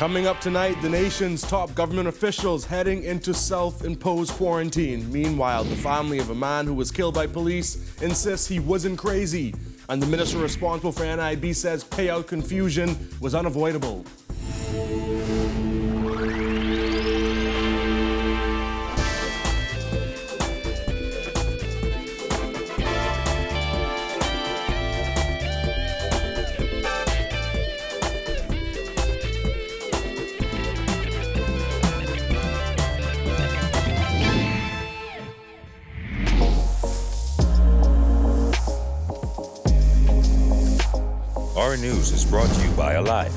Coming up tonight, the nation's top government officials heading into self-imposed quarantine. Meanwhile, the family of a man who was killed by police insists he wasn't crazy. And the minister responsible for NIB says payout confusion was unavoidable. Our News is brought to you by Alive.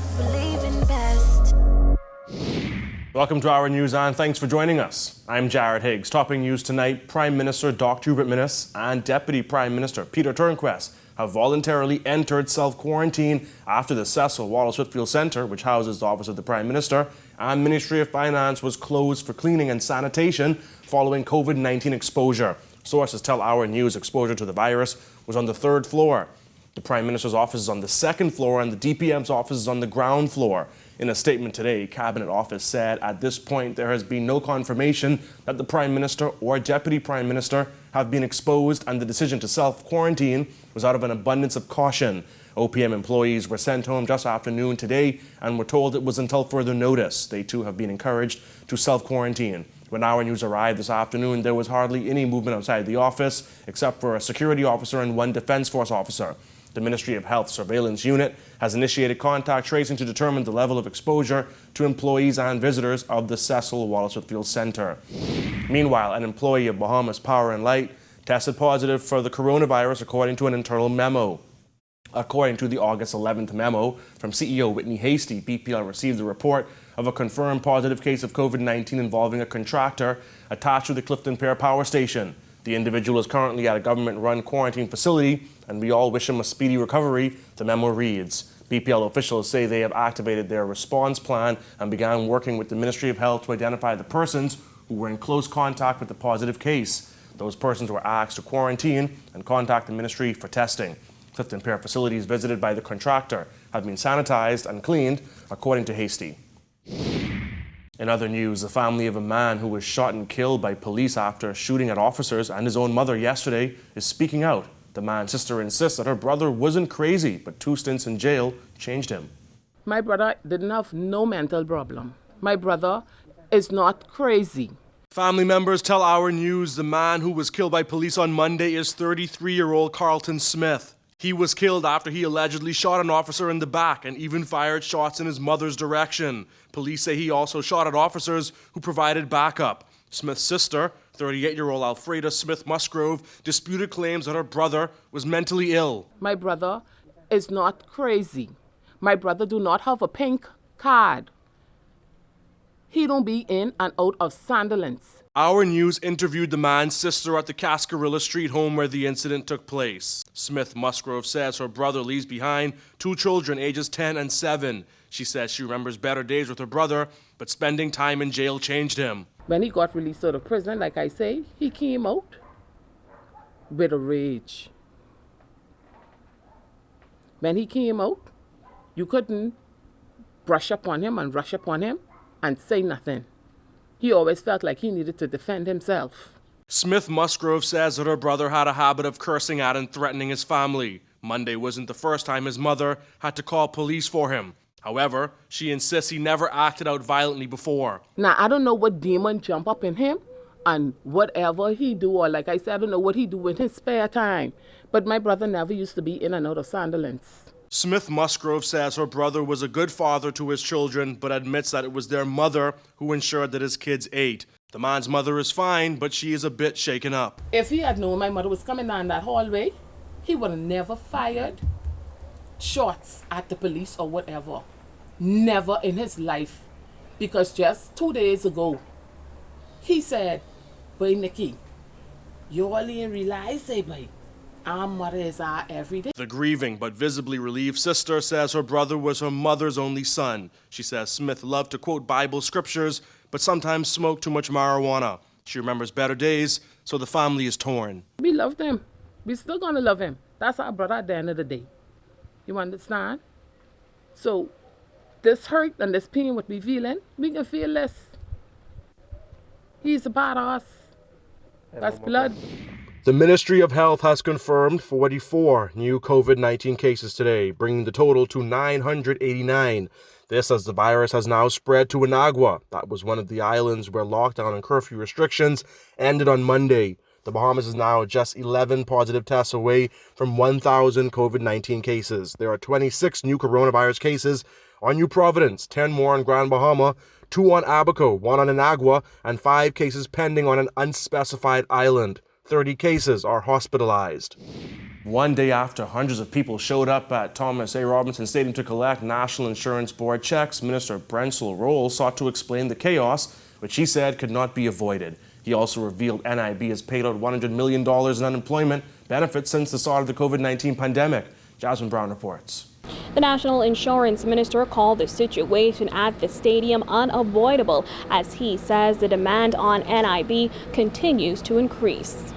Welcome to Our News, and thanks for joining us. I'm Jared Higgs. Topping news tonight, Prime Minister Dr. Hubert Minnis and Deputy Prime Minister Peter Turnquest have voluntarily entered self-quarantine after the Cecil Wallace Whitfield Centre, which houses the Office of the Prime Minister, and Ministry of Finance was closed for cleaning and sanitation following COVID-19 exposure. Sources tell Our News exposure to the virus was on the third floor. The Prime Minister's office is on the second floor and the DPM's office is on the ground floor. In a statement today, Cabinet Office said at this point there has been no confirmation that the Prime Minister or Deputy Prime Minister have been exposed, and the decision to self-quarantine was out of an abundance of caution. OPM employees were sent home just after noon today and were told it was until further notice. They too have been encouraged to self-quarantine. When Our News arrived this afternoon, there was hardly any movement outside the office except for a security officer and one Defence Force officer. The Ministry of Health Surveillance Unit has initiated contact tracing to determine the level of exposure to employees and visitors of the Cecil Wallace Whitfield Centre. Meanwhile, an employee of Bahamas Power and Light tested positive for the coronavirus according to an internal memo. According to the August 11th memo from CEO Whitney Hasty, BPL received a report of a confirmed positive case of COVID-19 involving a contractor attached to the Clifton Pier Power Station. The individual is currently at a government-run quarantine facility, and we all wish him a speedy recovery, the memo reads. BPL officials say they have activated their response plan and began working with the Ministry of Health to identify the persons who were in close contact with the positive case. Those persons were asked to quarantine and contact the ministry for testing. Clifton Pier facilities visited by the contractor have been sanitized and cleaned, according to Hasty. In other news, the family of a man who was shot and killed by police after shooting at officers and his own mother yesterday is speaking out. The man's sister insists that her brother wasn't crazy, but 2 stints in jail changed him. My brother didn't have no mental problem. My brother is not crazy. Family members tell Our News the man who was killed by police on Monday is 33-year-old Carlton Smith. He was killed after he allegedly shot an officer in the back and even fired shots in his mother's direction. Police say he also shot at officers who provided backup. Smith's sister, 38-year-old Alfreda Smith Musgrove, disputed claims that her brother was mentally ill. My brother is not crazy. My brother do not have a pink card. He don't be in and out of Sandilands. Our News interviewed the man's sister at the Cascarilla Street home where the incident took place. Smith Musgrove says her brother leaves behind 2 children ages 10 and 7. She says she remembers better days with her brother, but spending time in jail changed him. When he got released out of prison, like I say, he came out with a rage. When he came out, you couldn't brush up on him and rush up on him and say nothing. He always felt like he needed to defend himself. Smith Musgrove says that her brother had a habit of cursing at and threatening his family. Monday wasn't the first time his mother had to call police for him. However, she insists he never acted out violently before. Now, I don't know what demon jump up in him and whatever he do, or like I said, I don't know what he do in his spare time. But my brother never used to be in and out of Sandilands. Smith Musgrove says her brother was a good father to his children, but admits that it was their mother who ensured that his kids ate. The man's mother is fine, but she is a bit shaken up. If he had known my mother was coming down that hallway, he would have never fired shots at the police or whatever. Never in his life. Because just 2 days ago, he said, "Boy, Nikki, you all didn't realize, boy, our mother is our everyday." The grieving but visibly relieved sister says her brother was her mother's only son. She says Smith loved to quote Bible scriptures, but sometimes smoked too much marijuana. She remembers better days, so the family is torn. We loved him. We still gonna love him. That's our brother at the end of the day. You understand? So this hurt and this pain what we feeling, we can feel this. He's a part of us. That's blood. The Ministry of Health has confirmed 44 new COVID-19 cases today, bringing the total to 989. This as the virus has now spread to Inagua. That was one of the islands where lockdown and curfew restrictions ended on Monday. The Bahamas is now just 11 positive tests away from 1,000 COVID-19 cases. There are 26 new coronavirus cases on New Providence, 10 more on Grand Bahama, 2 on Abaco, 1 on Inagua, and 5 cases pending on an unspecified island. 30 cases are hospitalized. One day after hundreds of people showed up at Thomas A. Robinson Stadium to collect National Insurance Board checks, Minister Brensel Roll sought to explain the chaos, which he said could not be avoided. He also revealed NIB has paid out $100 million in unemployment benefits since the start of the COVID-19 pandemic. Jasmine Brown reports. The National Insurance Minister called the situation at the stadium unavoidable, as he says the demand on NIB continues to increase.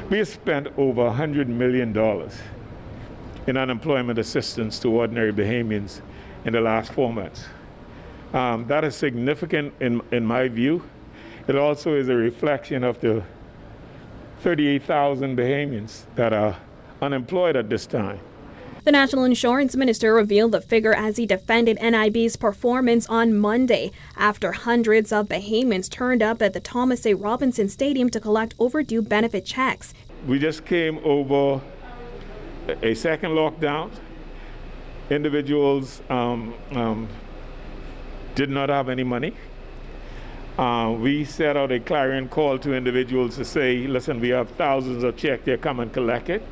We have spent over $100 million in unemployment assistance to ordinary Bahamians in the last 4 months. That is significant in my view. It also is a reflection of the 38,000 Bahamians that are unemployed at this time. The National Insurance Minister revealed the figure as he defended NIB's performance on Monday after hundreds of Bahamians turned up at the Thomas A. Robinson Stadium to collect overdue benefit checks. We just came over a second lockdown. Individuals did not have any money. We set out a clarion call to individuals to say, listen, we have thousands of checks there, come and collect it.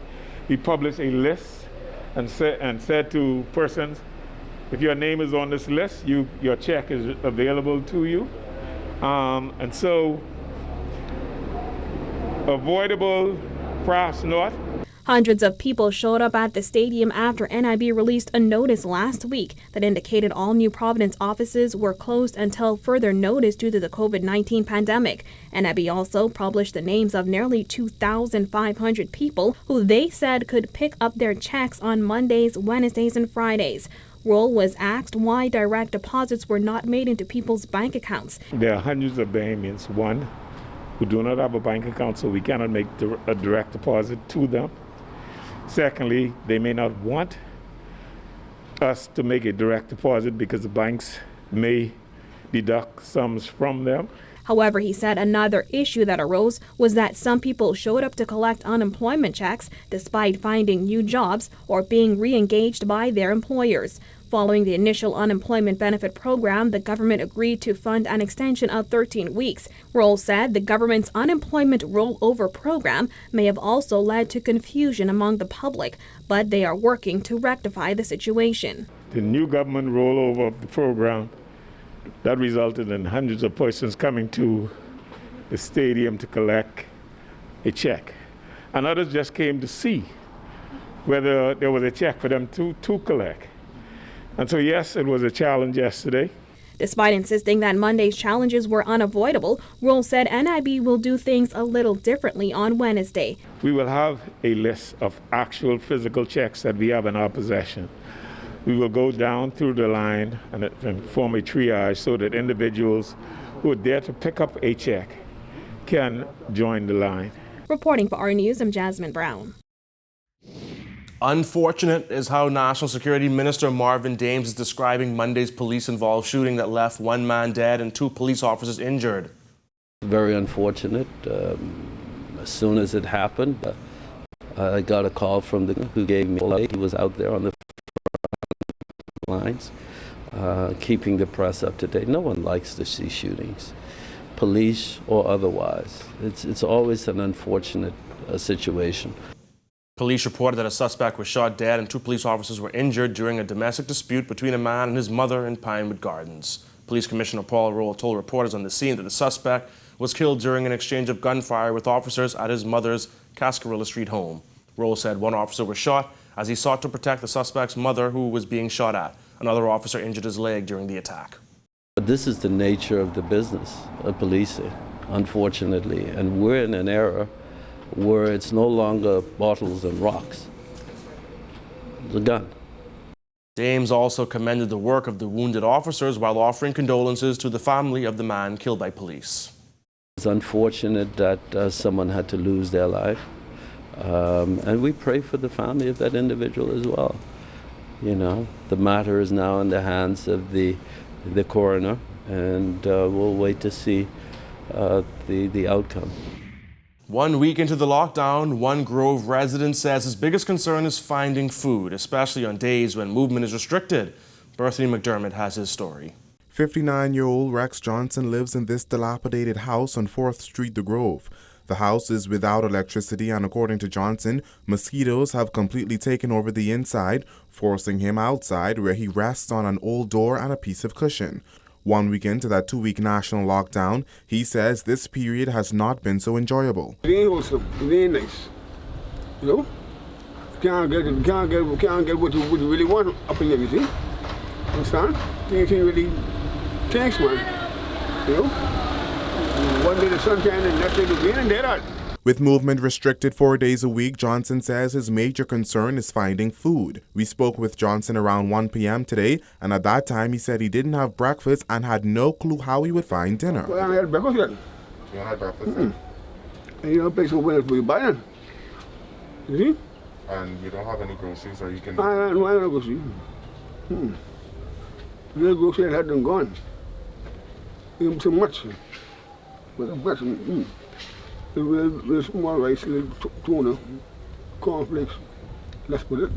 We published a list and said to persons, if your name is on this list, your check is available to you. And so, avoidable, perhaps not. Hundreds of people showed up at the stadium after NIB released a notice last week that indicated all New Providence offices were closed until further notice due to the COVID-19 pandemic. NIB also published the names of nearly 2,500 people who they said could pick up their checks on Mondays, Wednesdays, and Fridays. Roll was asked why direct deposits were not made into people's bank accounts. There are hundreds of Bahamians, one, who do not have a bank account, so we cannot make a direct deposit to them. Secondly, they may not want us to make a direct deposit because the banks may deduct sums from them. However, he said another issue that arose was that some people showed up to collect unemployment checks despite finding new jobs or being re-engaged by their employers. Following the initial unemployment benefit program, the government agreed to fund an extension of 13 weeks. Roll said the government's unemployment rollover program may have also led to confusion among the public, but they are working to rectify the situation. The new government rollover of the program, that resulted in hundreds of persons coming to the stadium to collect a check. And others just came to see whether there was a check for them to collect. And so, yes, it was a challenge yesterday. Despite insisting that Monday's challenges were unavoidable, Roll said NIB will do things a little differently on Wednesday. We will have a list of actual physical checks that we have in our possession. We will go down through the line and form a triage so that individuals who are there to pick up a check can join the line. Reporting for Our News, I'm Jasmine Brown. Unfortunate is how National Security Minister Marvin Dames is describing Monday's police-involved shooting that left one man dead and 2 police officers injured. Very unfortunate. As soon as it happened, I got a call from the who gave me a light. He was out there on the front lines, keeping the press up to date. No one likes to see shootings, police or otherwise. It's always an unfortunate situation. Police reported that a suspect was shot dead and 2 police officers were injured during a domestic dispute between a man and his mother in Pinewood Gardens. Police Commissioner Paul Roll told reporters on the scene that the suspect was killed during an exchange of gunfire with officers at his mother's Cascarilla Street home. Roll said one officer was shot as he sought to protect the suspect's mother, who was being shot at. Another officer injured his leg during the attack. But this is the nature of the business of policing, unfortunately, and we're in an era where it's no longer bottles and rocks. It's a gun. Dames also commended the work of the wounded officers while offering condolences to the family of the man killed by police. It's unfortunate that someone had to lose their life, and we pray for the family of that individual as well. You know, the matter is now in the hands of the coroner, and we'll wait to see the outcome. 1 week into the lockdown, one Grove resident says his biggest concern is finding food, especially on days when movement is restricted. Berthany McDermott has his story. 59-year-old Rex Johnson lives in this dilapidated house on 4th Street, The Grove. The house is without electricity, and according to Johnson, mosquitoes have completely taken over the inside, forcing him outside where he rests on an old door and a piece of cushion. 1 week into that 2-week national lockdown, he says this period has not been so enjoyable. It ain't wholesome. It ain't nice. You know? Can't get what you really want up in there, you see? Understand? Things ain't really tanks, man. You know? One day the sunshine and next day the rain, and they're out. With movement restricted 4 days a week, Johnson says his major concern is finding food. We spoke with Johnson around 1 p.m. today, and at that time he said he didn't have breakfast and had no clue how he would find dinner. Well, I haven't had breakfast yet. You don't have breakfast yet? And you know, place where you buy them. You see? And you don't have any groceries, or you can... I don't know groceries. The grocery I had them gone. Give them too much. But I'm much. There's small rice, tuna, cornflakes. Let's put it.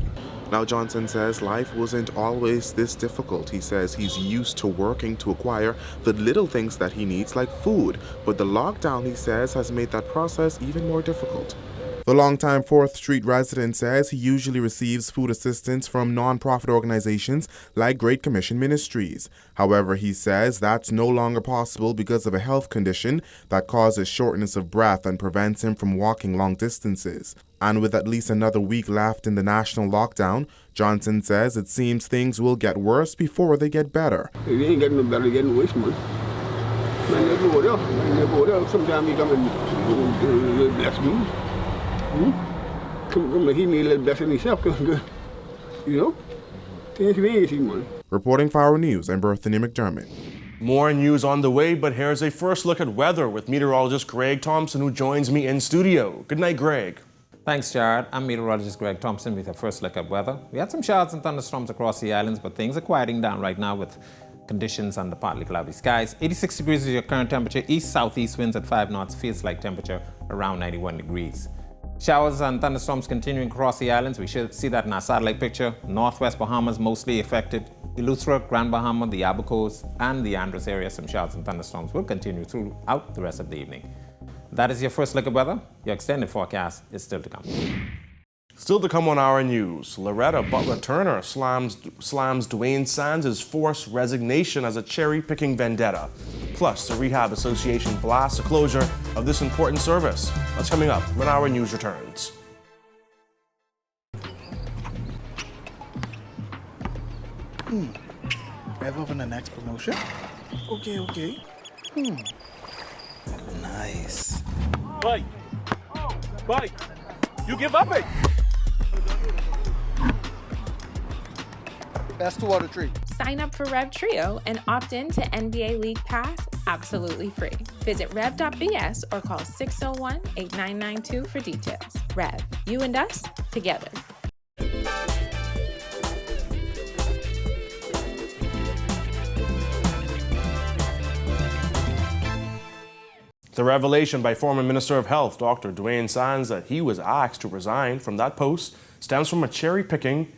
Now, Johnson says life wasn't always this difficult. He says he's used to working to acquire the little things that he needs, like food. But the lockdown, he says, has made that process even more difficult. The longtime 4th Street resident says he usually receives food assistance from non-profit organizations like Great Commission Ministries. However, he says that's no longer possible because of a health condition that causes shortness of breath and prevents him from walking long distances. And with at least another week left in the national lockdown, Johnson says it seems things will get worse before they get better. It ain't getting no better, they're getting worse, man. Man, they go there. Sometimes he come and bless me. Come he need a little blessing himself, you know? Things ain't easy, man. Reporting for Our News, I'm Berthany McDermott. More news on the way, but here's a first look at weather with meteorologist Greg Thompson, who joins me in studio. Good night, Greg. Thanks, Jared. I'm meteorologist Greg Thompson with a first look at weather. We had some showers and thunderstorms across the islands, but things are quieting down right now with conditions under partly cloudy skies. 86 degrees is your current temperature. East-southeast winds at 5 knots. Feels like temperature around 91 degrees. Showers and thunderstorms continuing across the islands. We should see that in our satellite picture. Northwest Bahamas mostly affected. Eleuthera, Grand Bahama, the Abacos, and the Andros area, some showers and thunderstorms will continue throughout the rest of the evening. That is your first look at weather. Your extended forecast is still to come. Still to come on Our News, Loretta Butler Turner slams Dwayne Sands' forced resignation as a cherry-picking vendetta. Plus, the Rehab Association blasts the closure of this important service. That's coming up when Our News returns. Rev up in the next promotion? Okay. Nice. Bye. You give up it. Best 2 out of 3. Sign up for Rev Trio and opt in to NBA League Pass absolutely free. Visit rev.bs or call 601-8992 for details. Rev, you and us, together. The revelation by former Minister of Health, Dr. Dwayne Sands, that he was asked to resign from that post stems from a cherry-picking,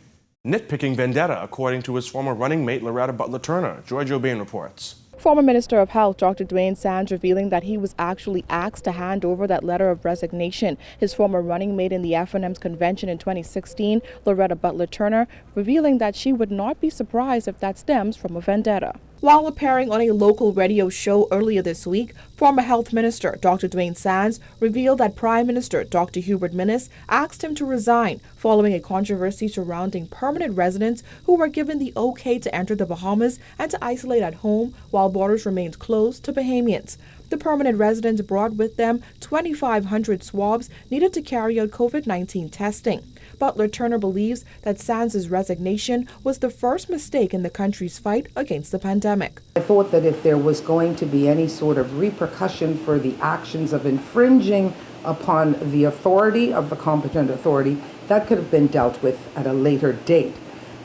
nitpicking vendetta, according to his former running mate, Loretta Butler Turner. Giorgio Bain reports. Former Minister of Health, Dr. Dwayne Sands, revealing that he was actually asked to hand over that letter of resignation. His former running mate in the FNM's convention in 2016, Loretta Butler Turner, revealing that she would not be surprised if that stems from a vendetta. While appearing on a local radio show earlier this week, former Health Minister Dr. Dwayne Sands revealed that Prime Minister Dr. Hubert Minnis asked him to resign following a controversy surrounding permanent residents who were given the okay to enter the Bahamas and to isolate at home while borders remained closed to Bahamians. The permanent residents brought with them 2,500 swabs needed to carry out COVID-19 testing. Butler Turner believes that Sands' resignation was the first mistake in the country's fight against the pandemic. I thought that if there was going to be any sort of repercussion for the actions of infringing upon the authority of the competent authority, that could have been dealt with at a later date.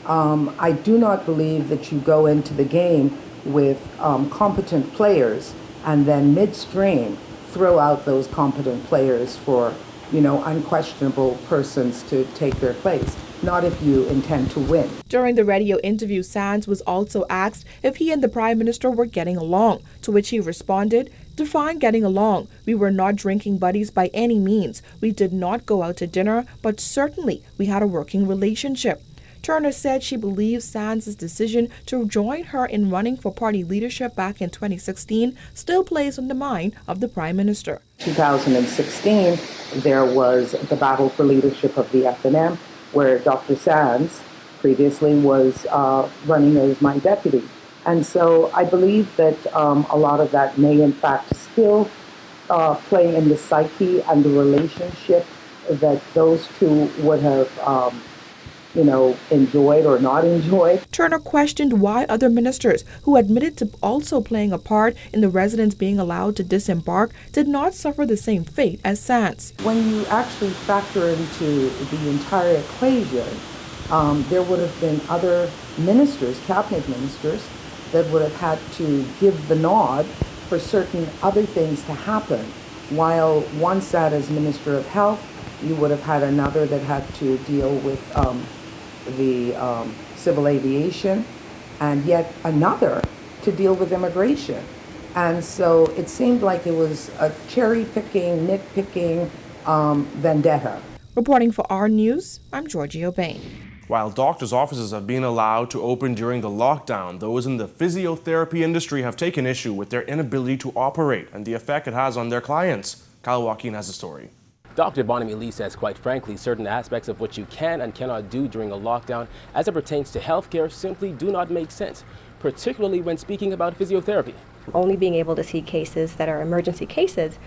I do not believe that you go into the game with competent players and then midstream throw out those competent players for unquestionable persons to take their place, not if you intend to win. During the radio interview, Sands was also asked if he and the Prime Minister were getting along, to which he responded, "Define getting along. We were not drinking buddies by any means. We did not go out to dinner, but certainly we had a working relationship." Turner said she believes Sands' decision to join her in running for party leadership back in 2016 still plays on the mind of the Prime Minister. 2016, there was the battle for leadership of the FNM, where Dr. Sands previously was running as my deputy. And so I believe that a lot of that may in fact still play in the psyche and the relationship that those two would have enjoyed or not enjoyed. Turner questioned why other ministers, who admitted to also playing a part in the residents being allowed to disembark, did not suffer the same fate as Sands. When you actually factor into the entire equation, there would have been other ministers, cabinet ministers, that would have had to give the nod for certain other things to happen. While one sat as Minister of Health, you would have had another that had to deal with the civil aviation, and yet another to deal with immigration. And so it seemed like it was a cherry-picking, nitpicking vendetta. Reporting for Our News, I'm Georgie O'Bain. While doctors' offices have been allowed to open during the lockdown, those in the physiotherapy industry have taken issue with their inability to operate and the effect it has on their clients. Kyle Joaquin has a story. Dr. Bonami Lee says, quite frankly, certain aspects of what you can and cannot do during a lockdown as it pertains to healthcare simply do not make sense, particularly when speaking about physiotherapy. Only being able to see cases that are emergency cases,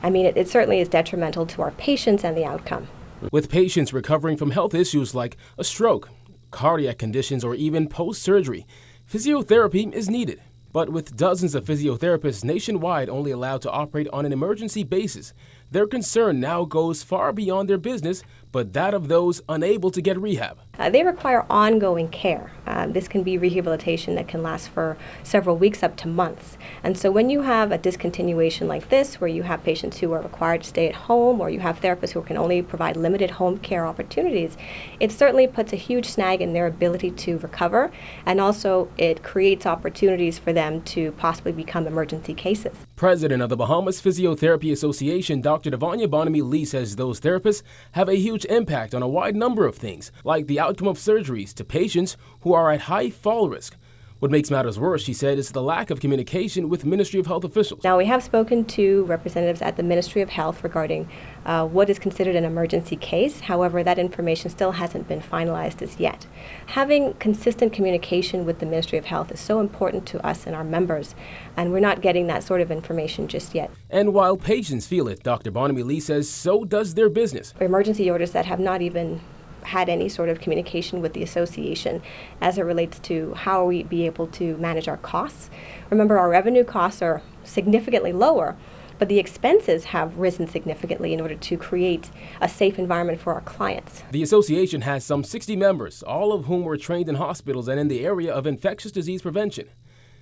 it certainly is detrimental to our patients and the outcome. With patients recovering from health issues like a stroke, cardiac conditions, or even post-surgery, physiotherapy is needed. But with dozens of physiotherapists nationwide only allowed to operate on an emergency basis, their concern now goes far beyond their business, but that of those unable to get rehab. They require ongoing care. This can be rehabilitation that can last for several weeks up to months. And so when you have a discontinuation like this, where you have patients who are required to stay at home, or you have therapists who can only provide limited home care opportunities, it certainly puts a huge snag in their ability to recover, and also it creates opportunities for them to possibly become emergency cases. President of the Bahamas Physiotherapy Association, Dr. Devanya Bonami Lee, says those therapists have a huge impact on a wide number of things, like the outcome of surgeries to patients who are at high fall risk. What makes matters worse, she said, is the lack of communication with Ministry of Health officials. Now, we have spoken to representatives at the Ministry of Health regarding what is considered an emergency case. However, that information still hasn't been finalized as yet. Having consistent communication with the Ministry of Health is so important to us and our members, and we're not getting that sort of information just yet. And while patients feel it, Dr. Bonami Lee says so does their business. Emergency orders that have not even had any sort of communication with the association as it relates to how we be able to manage our costs. Remember, our revenue costs are significantly lower, but the expenses have risen significantly in order to create a safe environment for our clients. The association has some 60 members, all of whom were trained in hospitals and in the area of infectious disease prevention.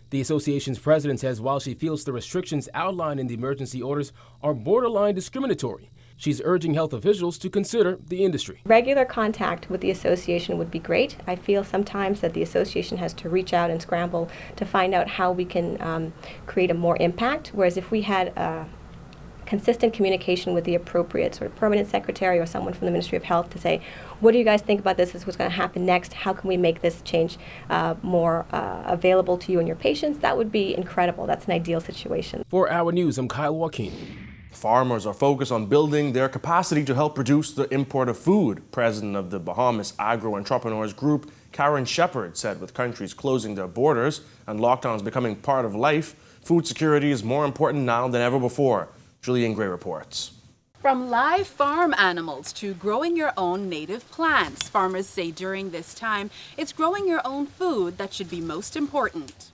The association's president says while she feels the restrictions outlined in the emergency orders are borderline discriminatory, she's urging health officials to consider the industry. Regular contact with the association would be great. I feel sometimes that the association has to reach out and scramble to find out how we can create a more impact, whereas if we had consistent communication with the appropriate sort of permanent secretary or someone from the Ministry of Health to say, what do you guys think about this? This is what's going to happen next. How can we make this change more available to you and your patients? That would be incredible. That's an ideal situation. For Our News, I'm Kyle Joaquin. Farmers are focused on building their capacity to help reduce the import of food. President of the Bahamas Agro Entrepreneurs Group, Karen Shepard, said with countries closing their borders and lockdowns becoming part of life, Food security is more important now than ever before. Julian Gray reports. From live farm animals to growing your own native plants, farmers say during this time, it's growing your own food that should be most important.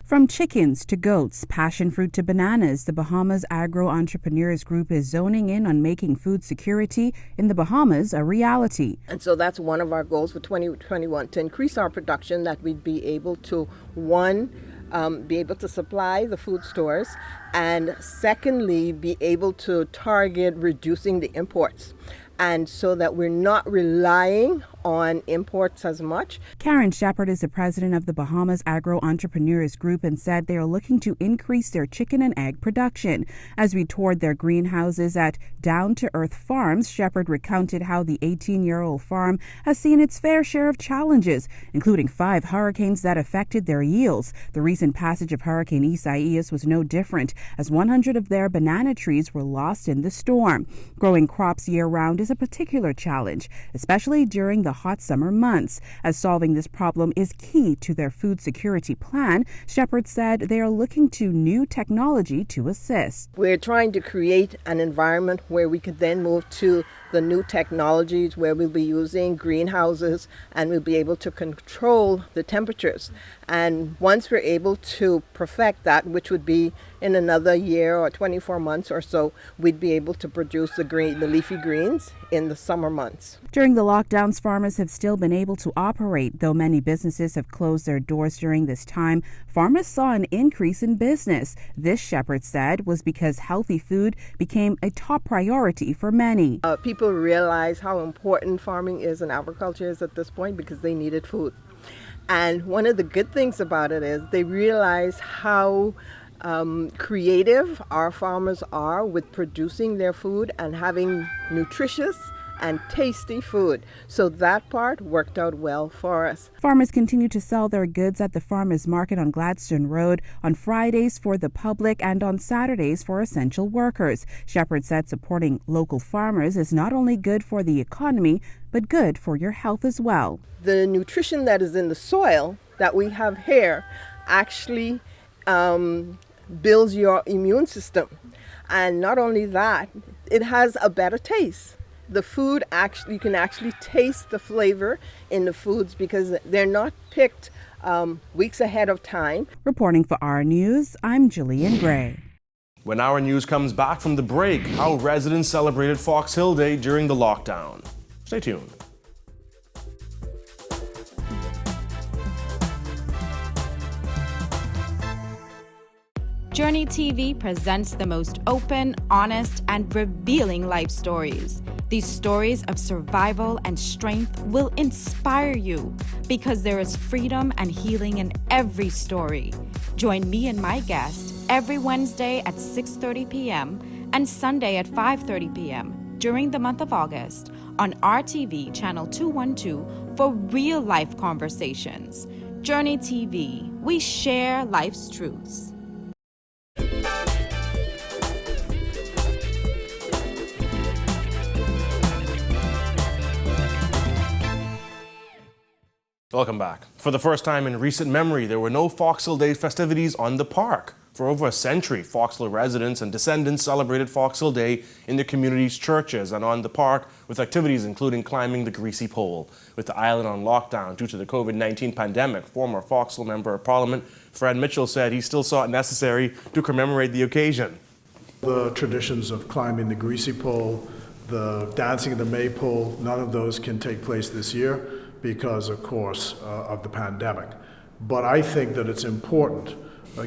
From chickens to goats, passion fruit to bananas, the Bahamas Agro Entrepreneurs Group is zoning in on making food security in the Bahamas a reality. And so that's one of our goals for 2021, to increase our production, that we'd be able to, be able to supply the food stores, and secondly, be able to target reducing the imports. And so that we're not relying on imports as much. Karen Shepard is the president of the Bahamas Agro Entrepreneurs Group and said they are looking to increase their chicken and egg production. As we toured their greenhouses at Down to Earth Farms, Shepard recounted how the 18-year-old farm has seen its fair share of challenges, including 5 hurricanes that affected their yields. The recent passage of Hurricane Isaias was no different, as 100 of their banana trees were lost in the storm. Growing crops year-round is a particular challenge, especially during the hot summer months. As solving this problem is key to their food security plan, Shepard said they are looking to new technology to assist. We're trying to create an environment where we could then move to the new technologies, where we'll be using greenhouses and we'll be able to control the temperatures. And once we're able to perfect that, which would be in another year or 24 months or so, we'd be able to produce the leafy greens in the summer months. During the lockdowns, farmers have still been able to operate. Though many businesses have closed their doors during this time, farmers saw an increase in business. This, Shepard said, was because healthy food became a top priority for many. People realize how important farming is and agriculture is at this point because they needed food. And one of the good things about it is they realize how creative our farmers are with producing their food and having nutritious and tasty food. So that part worked out well for us. Farmers continue to sell their goods at the farmers market on Gladstone Road on Fridays for the public and on Saturdays for essential workers. Shepard said supporting local farmers is not only good for the economy, but good for your health as well. The nutrition that is in the soil that we have here actually builds your immune system. And not only that, it has a better taste. The food, you can actually taste the flavor in the foods because they're not picked weeks ahead of time. Reporting for Our News, I'm Julian Gray. When Our News comes back from the break, how residents celebrated Foxhole Day during the lockdown. Stay tuned. Journey TV presents the most open, honest, and revealing life stories. These stories of survival and strength will inspire you because there is freedom and healing in every story. Join me and my guest every Wednesday at 6:30 p.m. and Sunday at 5:30 p.m. during the month of August on RTV channel 212 for real-life conversations. Journey TV, we share life's truths. Welcome back. For the first time in recent memory, there were no Foxhole Day festivities on the park. For over a century, Foxhole residents and descendants celebrated Foxhole Day in their community's churches and on the park with activities including climbing the Greasy Pole. With the island on lockdown due to the COVID-19 pandemic, former Foxhole Member of Parliament Fred Mitchell said he still saw it necessary to commemorate the occasion. The traditions of climbing the Greasy Pole, the dancing of the Maypole, none of those can take place this year because, of course, of the pandemic. But I think that it's important,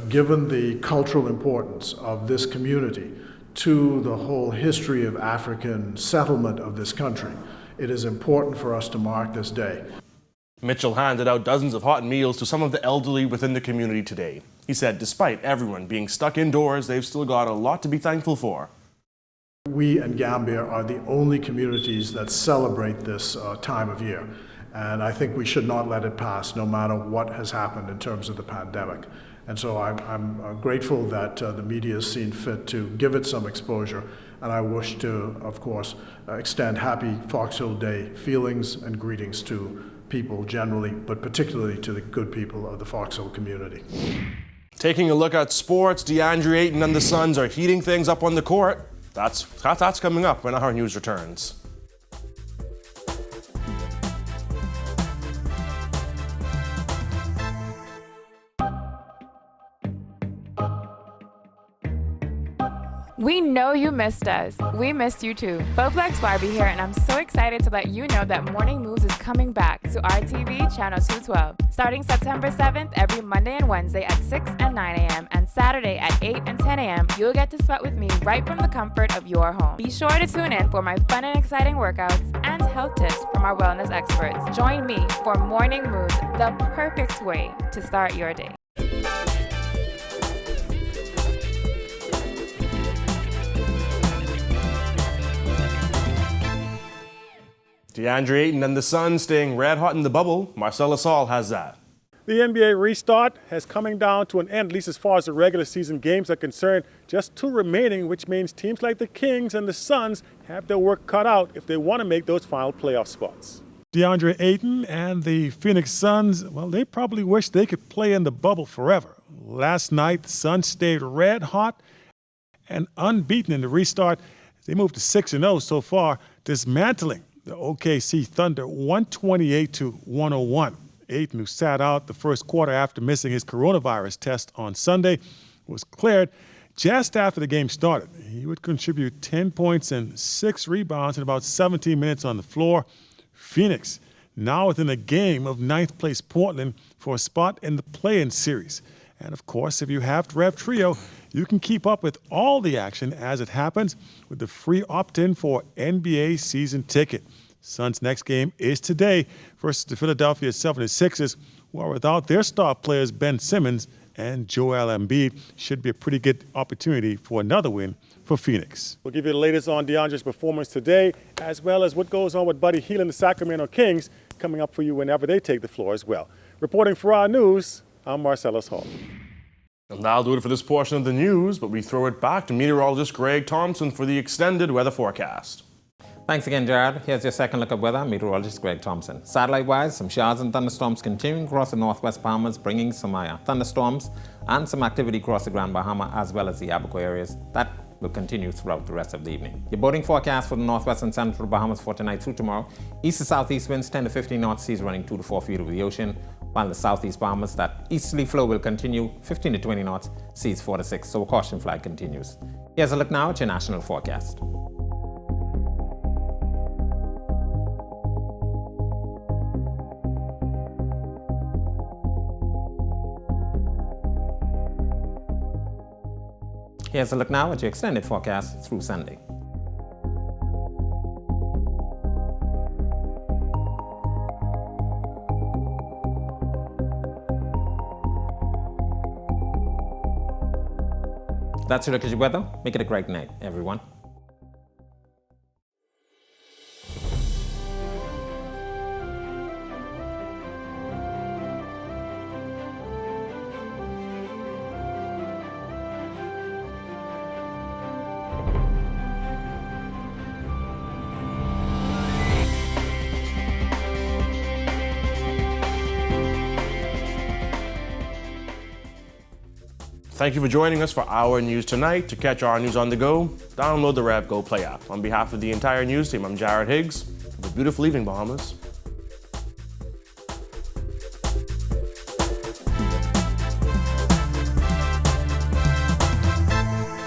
given the cultural importance of this community to the whole history of African settlement of this country, it is important for us to mark this day. Mitchell handed out dozens of hot meals to some of the elderly within the community today. He said despite everyone being stuck indoors, they've still got a lot to be thankful for. We in Gambia are the only communities that celebrate this time of year. And I think we should not let it pass, no matter what has happened in terms of the pandemic. And so I'm grateful that the media has seen fit to give it some exposure And I wish to, of course, extend happy Foxhole Day feelings and greetings to people generally, but particularly to the good people of the Foxhole community. Taking a look at sports, DeAndre Ayton and the Suns are heating things up on the court. That's coming up when Our News returns. We know you missed us. We missed you too. Bowflex Barbie here, and I'm so excited to let you know that Morning Moves is coming back to RTV Channel 212. Starting September 7th, every Monday and Wednesday at 6 and 9 a.m. and Saturday at 8 and 10 a.m., you'll get to sweat with me right from the comfort of your home. Be sure to tune in for my fun and exciting workouts and health tips from our wellness experts. Join me for Morning Moves, the perfect way to start your day. DeAndre Ayton and the Suns staying red hot in the bubble. Marcellus Hall has that. The NBA restart has coming down to an end, at least as far as the regular season games are concerned. Just 2 remaining, which means teams like the Kings and the Suns have their work cut out if they want to make those final playoff spots. DeAndre Ayton and the Phoenix Suns, well, they probably wish they could play in the bubble forever. Last night, the Suns stayed red hot and unbeaten in the restart. They moved to 6-0 so far, dismantling the OKC Thunder 128-101. Ayton, who sat out the first quarter after missing his coronavirus test on Sunday, was cleared just after the game started. He would contribute 10 points and 6 rebounds in about 17 minutes on the floor. Phoenix now within a game of 9th place Portland for a spot in the play-in series. And of course, if you have Rev Trio, you can keep up with all the action as it happens with the free opt-in for NBA season ticket. Suns' next game is today versus the Philadelphia 76ers, who are without their star players Ben Simmons and Joel Embiid. Should be a pretty good opportunity for another win for Phoenix. We'll give you the latest on DeAndre's performance today, as well as what goes on with Buddy Hield and the Sacramento Kings, coming up for you whenever they take the floor as well. Reporting for Our News, I'm Marcellus Hall. And that'll do it for this portion of the news, but we throw it back to meteorologist Greg Thompson for the extended weather forecast. Thanks again, Jared. Here's your second look at weather. Meteorologist Greg Thompson. Satellite-wise, some showers and thunderstorms continuing across the northwest Bahamas, bringing some thunderstorms and some activity across the Grand Bahama as well as the Abaco areas. That will continue throughout the rest of the evening. Your boating forecast for the northwest and central Bahamas for tonight through tomorrow. East to southeast winds 10 to 15 knots, seas running 2 to 4 feet over the ocean. While the southeast Bahamas, that easterly flow will continue 15 to 20 knots, seas 4 to 6. So a caution flag continues. Here's a look now at your national forecast. Here's a look now at your extended forecast through Sunday. That's your look at your weather. Make it a great night, everyone. Thank you for joining us for Our News Tonight. To catch Our News on the go, download the Rev Go Play app. On behalf of the entire news team, I'm Jared Higgs. Have a beautiful evening, Bahamas.